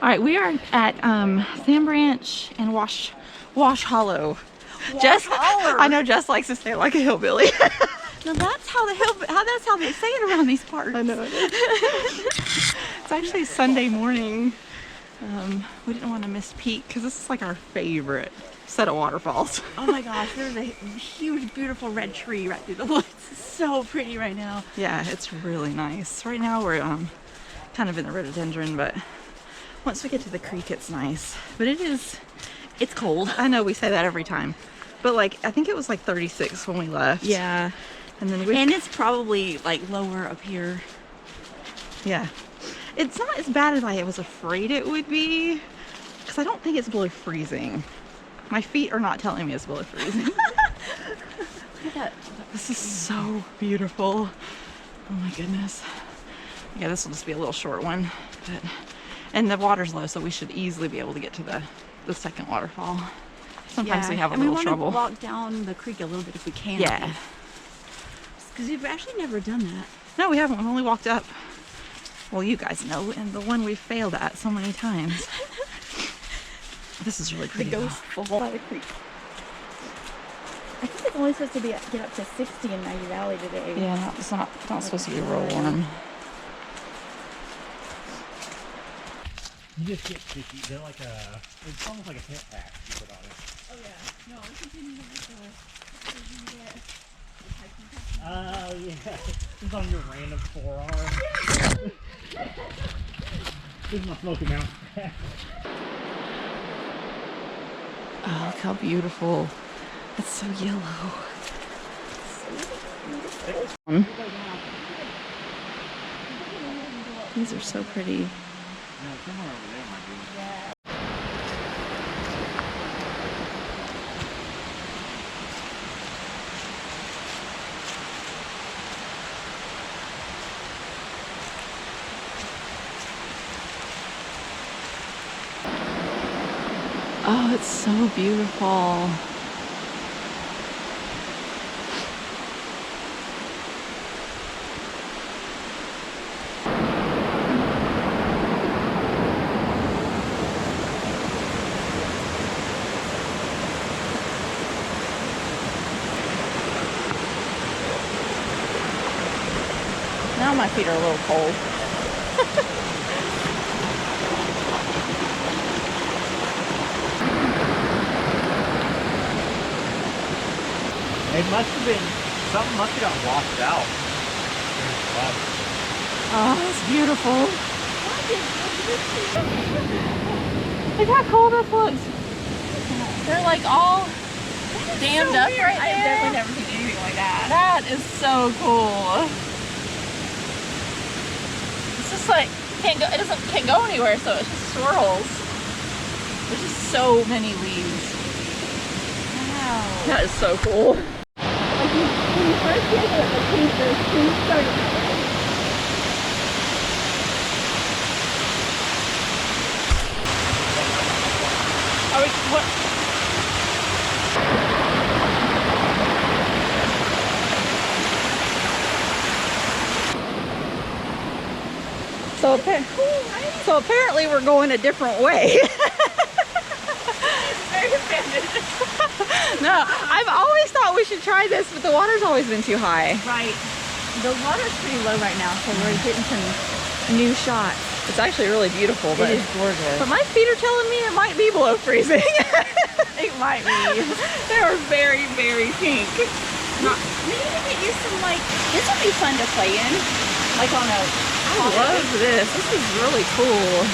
All right, we are at Sand Branch and Wash Hollow. Jess, I know Jess likes to say it like a hillbilly. Now that's how they say it around these parts. I know it is. It's actually Sunday morning. We didn't want to miss peak because this is like our favorite set of waterfalls. Oh my gosh, there's a huge, beautiful red tree right through the woods. It's so pretty right now. Yeah, it's really nice. Right now we're kind of in the rhododendron, but once we get to the creek, it's nice. But it's cold. I know we say that every time, but like I think it was like 36 when we left. Yeah, and then it's probably like lower up here. Yeah, it's not as bad as I was afraid it would be, because I don't think it's below freezing. My feet are not telling me it's below freezing. Look at that. This is so beautiful. Oh my goodness. Yeah, this will just be a little short one, and the water's low, so we should easily be able to get to the second waterfall. Sometimes we have a little trouble. We want to walk down the creek a little bit if we can. Yeah. Because we've actually never done that. No, we haven't. We've only walked up. Well, you guys know, and the one we failed at so many times. This is really pretty. The ghost fall by the creek. I think it's only supposed to get up to 60 in Maggie Valley today. Yeah, it's not supposed to be real warm. You just get sticky. They're like it's almost like a tent pack you put on it. Oh yeah. No, we continue to get Oh yeah. It's on your random forearm. This is my Smoky Mountain pack. Oh, look how beautiful. It's so yellow. These are so pretty. Somewhere over there might be. Oh, it's so beautiful. Now my feet are a little cold. It must have been, something must have got washed out. Oh, it's beautiful. Look how cool this looks. They're like all dammed up right there. I've definitely never seen anything like that. That is so cool. It's just like can't go anywhere, so it just swirls. There's just so many leaves. Wow. That is so cool. When you first get it, the trees started. Are we, what? So apparently we're going a different way. No, I've always thought we should try this, but the water's always been too high. Right. The water's pretty low right now, so we're getting some new shots. It's actually really beautiful, but it is gorgeous. But my feet are telling me it might be below freezing. It might be. They are very, very pink. We need to get you some, like, this would be fun to play in. Like on a... I love this. This is really cool.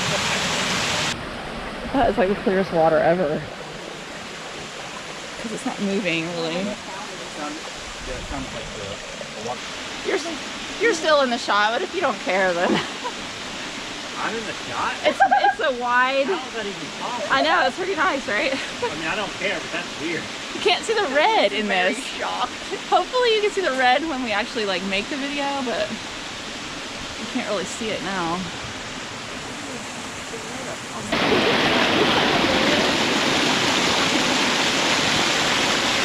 That is like the clearest water ever. Because it's not moving really. You're still in the shot, but if you don't care, then I'm in the shot? it's a wide. How is that even possible? I know, it's pretty nice, right? I mean, I don't care, but that's weird. You can't see the red in this. shocked. Hopefully you can see the red when we actually like make the video, but you can't really see it now.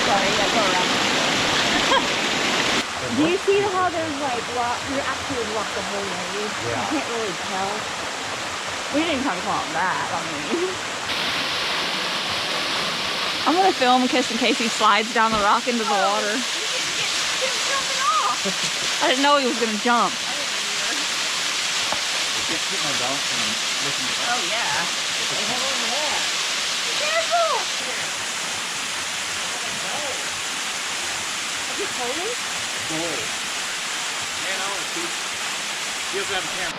Sorry, yeah, go around. Do you see how there's like rock? You actually would walk the whole way. Yeah. You can't really tell. We didn't even have to come out that. I mean, I'm gonna film just in case he slides down the rock into the water. I didn't know he was gonna jump. Just get my belt and I'm looking at Oh yeah. Hey, hold on to that. Be careful! Is he holding? Gold. Man, I want to see. He doesn't have a camera.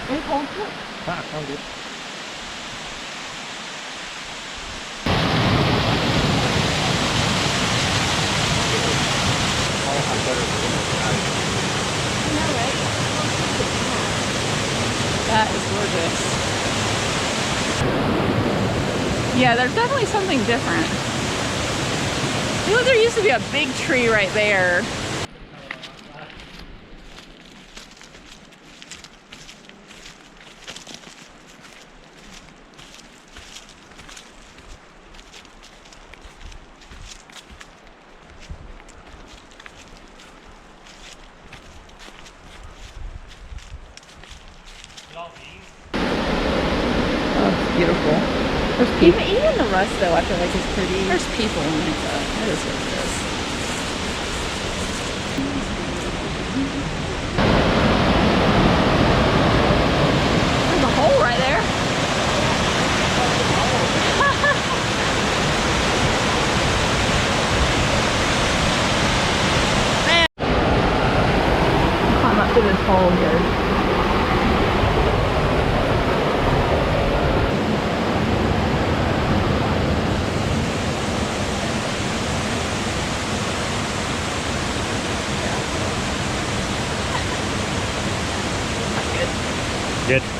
Are you cold? I'm good. That is gorgeous. Yeah, there's definitely something different. Look, there used to be a big tree right there. Oh, it's beautiful. There's people. Even the rust, though, I feel like is pretty. There's people in it, though. That is what it is. There's a hole right there. Man. Climb up to this hole here. Good. It's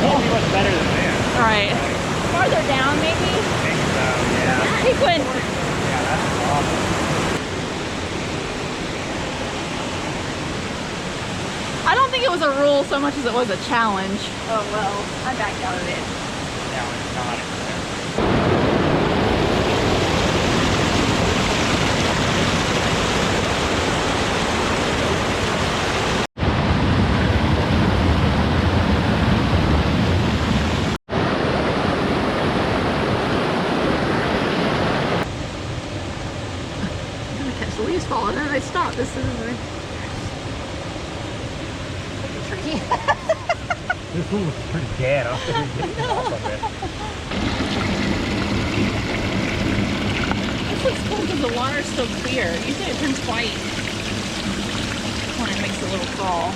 probably much better than this. Right. Farther down, maybe? Think so, yeah. He couldn't. Yeah, that's awesome. I don't think it was a rule so much as it was a challenge. Oh, well, I backed out of it. Yeah, it's not. Catch the leaves falling and they stop. This is a tree. This one was pretty dead. I was getting off of it. This looks cool because the water's so clear. Usually it turns white when it makes a little fall.